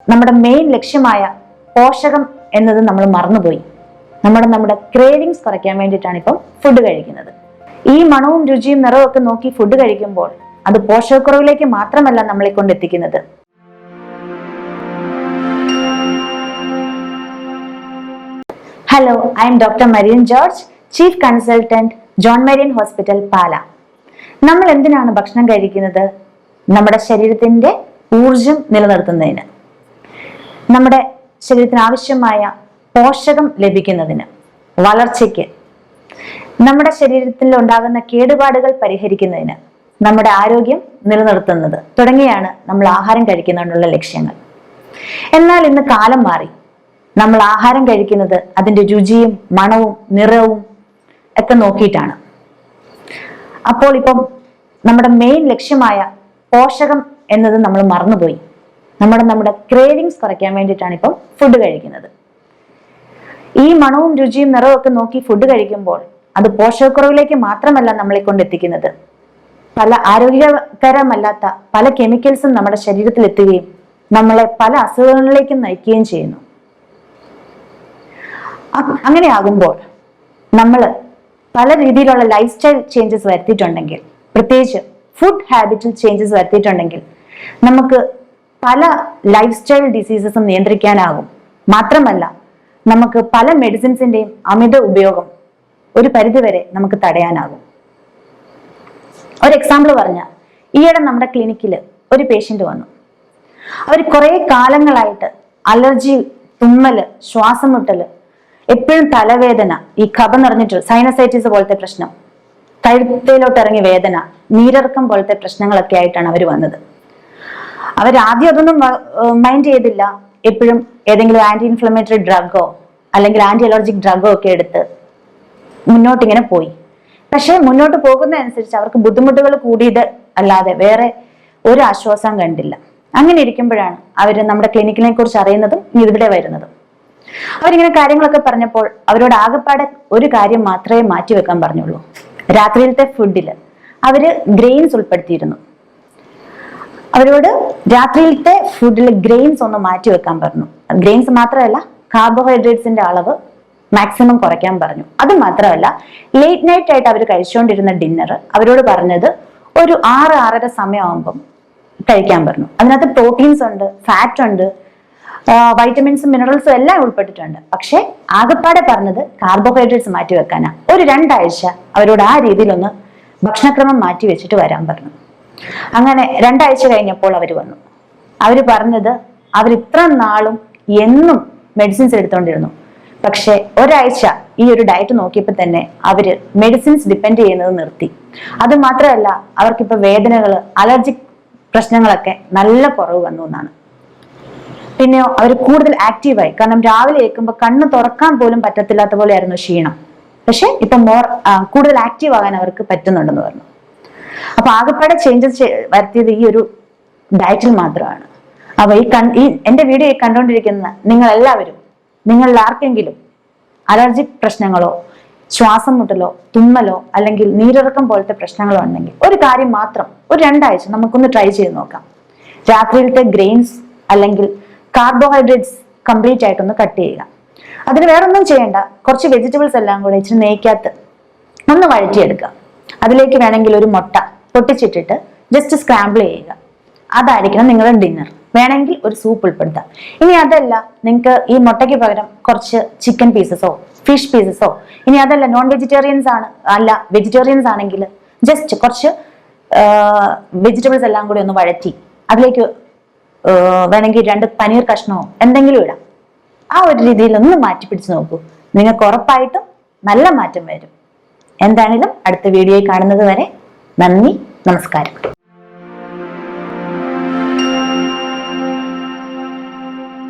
നമ്മുടെ മെയിൻ ലക്ഷ്യമായ പോഷകം എന്നത് നമ്മൾ മറന്നുപോയി. നമ്മുടെ ക്രേവിങ്സ് കുറയ്ക്കാൻ വേണ്ടിയിട്ടാണ് ഇപ്പം ഫുഡ് കഴിക്കുന്നത്. ഈ മണവും രുചിയും നിറവും ഒക്കെ നോക്കി ഫുഡ് കഴിക്കുമ്പോൾ അത് പോഷകക്കുറവിലേക്ക് മാത്രമല്ല നമ്മളെ കൊണ്ടെത്തിക്കുന്നത്. Hello, I am doctor Marian George, chief consultant, John Marian hospital, Pala. നമ്മൾ എന്തിനാണ് ഭക്ഷണം കഴിക്കുന്നത്? നമ്മുടെ ശരീരത്തിന്റെ ഊർജം നിലനിർത്തുന്നതിന്, നമ്മുടെ ശരീരത്തിന് ആവശ്യമായ പോഷകം ലഭിക്കുന്നതിന്, വളർച്ചയ്ക്ക്, നമ്മുടെ ശരീരത്തിൽ ഉണ്ടാകുന്ന കേടുപാടുകൾ പരിഹരിക്കുന്നതിന്, നമ്മുടെ ആരോഗ്യം നിലനിർത്തുന്നത് തുടങ്ങിയാണ് നമ്മൾ ആഹാരം കഴിക്കുന്നതിനുള്ള ലക്ഷ്യങ്ങൾ. എന്നാൽ ഇന്ന് കാലം മാറി. നമ്മൾ ആഹാരം കഴിക്കുന്നത് അതിന്റെ രുചിയും മണവും നിറവും ഒക്കെ നോക്കിയിട്ടാണ്. അപ്പോൾ ഇപ്പം നമ്മുടെ മെയിൻ ലക്ഷ്യമായ പോഷകം എന്നത് നമ്മൾ മറന്നുപോയി. നമ്മുടെ ക്രേവിങ്സ് കുറയ്ക്കാൻ വേണ്ടിയിട്ടാണ് ഇപ്പം ഫുഡ് കഴിക്കുന്നത്. ഈ മണവും രുചിയും നിറവും ഒക്കെ നോക്കി ഫുഡ് കഴിക്കുമ്പോൾ അത് പോഷകക്കുറവിലേക്ക് മാത്രമല്ല നമ്മളെ കൊണ്ടെത്തിക്കുന്നത്. പല ആരോഗ്യകരമല്ലാത്ത പല കെമിക്കൽസും നമ്മുടെ ശരീരത്തിൽ എത്തുകയും നമ്മളെ പല അസുഖങ്ങളിലേക്കും നയിക്കുകയും ചെയ്യുന്നു. അങ്ങനെ ആകുമ്പോൾ നമ്മൾ പല രീതിയിലുള്ള ലൈഫ് സ്റ്റൈൽ ചേഞ്ചസ് വരുത്തിയിട്ടുണ്ടെങ്കിൽ, പ്രത്യേകിച്ച് ഫുഡ് ഹാബിറ്റിൽ ചേഞ്ചസ് വരുത്തിയിട്ടുണ്ടെങ്കിൽ നമുക്ക് പല ലൈഫ് സ്റ്റൈൽ ഡിസീസസും നിയന്ത്രിക്കാനാകും. മാത്രമല്ല, നമുക്ക് പല മെഡിസിൻസിന്റെയും അമിത ഉപയോഗം ഒരു പരിധിവരെ നമുക്ക് തടയാനാകും. ഒരു എക്സാമ്പിൾ പറഞ്ഞാൽ, ഈയിടെ നമ്മുടെ ക്ലിനിക്കിൽ ഒരു പേഷ്യന്റ് വന്നു. അവർ കുറെ കാലങ്ങളായിട്ട് അലർജി, തുമ്മല്, ശ്വാസം മുട്ടല്, എപ്പോഴും തലവേദന, ഈ കഫം നിറഞ്ഞിട്ട് സൈനസൈറ്റിസ് പോലത്തെ പ്രശ്നം, കഴുത്തിലോട്ട് ഇറങ്ങി വേദന, നീരിറക്കം പോലത്തെ പ്രശ്നങ്ങളൊക്കെ ആയിട്ടാണ് അവർ വന്നത്. അവരാദ്യം അതൊന്നും മൈൻഡ് ചെയ്തില്ല. എപ്പോഴും ഏതെങ്കിലും ആന്റി ഇൻഫ്ലമേറ്ററി ഡ്രഗോ അല്ലെങ്കിൽ ആന്റി അലർജിക് ഡ്രഗോ ഒക്കെ എടുത്ത് മുന്നോട്ടിങ്ങനെ പോയി. പക്ഷെ മുന്നോട്ട് പോകുന്നതനുസരിച്ച് അവർക്ക് ബുദ്ധിമുട്ടുകൾ കൂടിയത് അല്ലാതെ വേറെ ഒരു ആശ്വാസം കണ്ടില്ല. അങ്ങനെ ഇരിക്കുമ്പോഴാണ് അവര് നമ്മുടെ ക്ലിനിക്കിനെ കുറിച്ച് അറിയുന്നതും ഇവിടെ വരുന്നതും. അവരിങ്ങനെ കാര്യങ്ങളൊക്കെ പറഞ്ഞപ്പോൾ അവരോട് ആകെപ്പാടെ ഒരു കാര്യം മാത്രമേ മാറ്റിവെക്കാൻ പറഞ്ഞുള്ളൂ. രാത്രിയിലത്തെ ഫുഡിൽ അവര് ഗ്രെയിൻസ് ഉൾപ്പെടുത്തിയിരുന്നു. അവരോട് രാത്രിയിലത്തെ ഫുഡിൽ ഗ്രെയിൻസ് ഒന്ന് മാറ്റിവെക്കാൻ പറഞ്ഞു. ഗ്രെയിൻസ് മാത്രമല്ല, കാർബോഹൈഡ്രേറ്റ്സിന്റെ അളവ് മാക്സിമം കുറയ്ക്കാൻ പറഞ്ഞു. അത് മാത്രമല്ല, ലേറ്റ് നൈറ്റ് ആയിട്ട് അവർ കഴിച്ചുകൊണ്ടിരുന്ന ഡിന്നർ അവരോട് പറഞ്ഞത് ഒരു 6-6:30 സമയമാകുമ്പം കഴിക്കാൻ പറഞ്ഞു. അതിനകത്ത് പ്രോട്ടീൻസ് ഉണ്ട്, ഫാറ്റ് ഉണ്ട്, വൈറ്റമിൻസും മിനറൽസും എല്ലാം ഉൾപ്പെട്ടിട്ടുണ്ട്. പക്ഷെ ആകെപ്പാടെ പറഞ്ഞത് കാർബോഹൈഡ്രേറ്റ്സ് മാറ്റി വെക്കാനാ. ഒരു 2 ആഴ്ച അവരോട് ആ രീതിയിലൊന്ന് ഭക്ഷണക്രമം മാറ്റി വെച്ചിട്ട് വരാൻ പറഞ്ഞു. അങ്ങനെ 2 ആഴ്ച കഴിഞ്ഞപ്പോൾ അവർ വന്നു. അവര് പറഞ്ഞത് അവർ ഇത്ര നാളും എന്നും മെഡിസിൻസ് എടുത്തോണ്ടിരുന്നു. പക്ഷെ ഒരാഴ്ച ഈ ഒരു ഡയറ്റ് നോക്കിയപ്പോൾ തന്നെ അവര് മെഡിസിൻസ് ഡിപ്പെൻഡ് ചെയ്യുന്നത് നിർത്തി. അത് മാത്രമല്ല, അവർക്കിപ്പോ വേദനകള്, അലർജിക് പ്രശ്നങ്ങളൊക്കെ നല്ല കുറവ് വന്നു എന്നാണ്. പിന്നെയോ അവർ കൂടുതൽ ആക്റ്റീവായി. കാരണം രാവിലെ ഏൽക്കുമ്പോൾ കണ്ണ് തുറക്കാൻ പോലും പറ്റത്തില്ലാത്ത പോലെ ആയിരുന്നു ക്ഷീണം. പക്ഷെ ഇപ്പൊ കൂടുതൽ ആക്റ്റീവ് ആകാൻ അവർക്ക് പറ്റുന്നുണ്ടെന്ന് പറഞ്ഞു. അപ്പൊ ആകെപ്പാടെ ചേഞ്ചസ് വരുത്തിയത് ഈ ഒരു ഡയറ്റിൽ മാത്രമാണ്. അപ്പൊ ഈ എന്റെ വീഡിയോ കണ്ടുകൊണ്ടിരിക്കുന്ന നിങ്ങൾ എല്ലാവരും, നിങ്ങളിൽ ആർക്കെങ്കിലും അലർജിക് പ്രശ്നങ്ങളോ ശ്വാസം മുട്ടലോ തുമ്മലോ അല്ലെങ്കിൽ നീരിറക്കം പോലത്തെ പ്രശ്നങ്ങളോ ഉണ്ടെങ്കിൽ ഒരു കാര്യം മാത്രം, ഒരു 2 ആഴ്ച നമുക്കൊന്ന് ട്രൈ ചെയ്ത് നോക്കാം. രാത്രിയിലത്തെ ഗ്രെയിൻസ് അല്ലെങ്കിൽ കാർബോഹൈഡ്രേറ്റ്സ് കംപ്ലീറ്റ് ആയിട്ടൊന്ന് കട്ട് ചെയ്യുക. അതിന് വേറൊന്നും ചെയ്യേണ്ട, കുറച്ച് വെജിറ്റബിൾസ് എല്ലാം കൂടെ ഇച്ചിരി നെയ്ക്കകത്ത് ഒന്ന് വഴറ്റിയെടുക്കുക. അതിലേക്ക് വേണമെങ്കിൽ ഒരു മുട്ട പൊട്ടിച്ചിട്ടിട്ട് ജസ്റ്റ് സ്ക്രാമ്പിൾ ചെയ്യുക. അതായിരിക്കണം നിങ്ങളുടെ ഡിന്നർ. വേണമെങ്കിൽ ഒരു സൂപ്പ് ഉൾപ്പെടുത്താം. ഇനി അതല്ല, നിങ്ങൾക്ക് ഈ മുട്ടയ്ക്ക് പകരം കുറച്ച് ചിക്കൻ പീസസോ ഫിഷ് പീസസോ, ഇനി അതല്ല നോൺ വെജിറ്റേറിയൻസ് ആണ്, അല്ല വെജിറ്റേറിയൻസ് ആണെങ്കിൽ ജസ്റ്റ് കുറച്ച് വെജിറ്റബിൾസ് എല്ലാം കൂടി ഒന്ന് വഴറ്റി അതിലേക്ക് വേണമെങ്കിൽ 2 പനീർ കഷ്ണമോ എന്തെങ്കിലും ഇടാം. ആ ഒരു രീതിയിൽ ഒന്ന് മാറ്റി പിടിച്ച് നോക്കൂ. നിങ്ങൾക്ക് ഉറപ്പായിട്ടും നല്ല മാറ്റം വരും. എന്താണെങ്കിലും അടുത്ത വീഡിയോയിൽ കാണുന്നത് വരെ നന്ദി, നമസ്കാരം.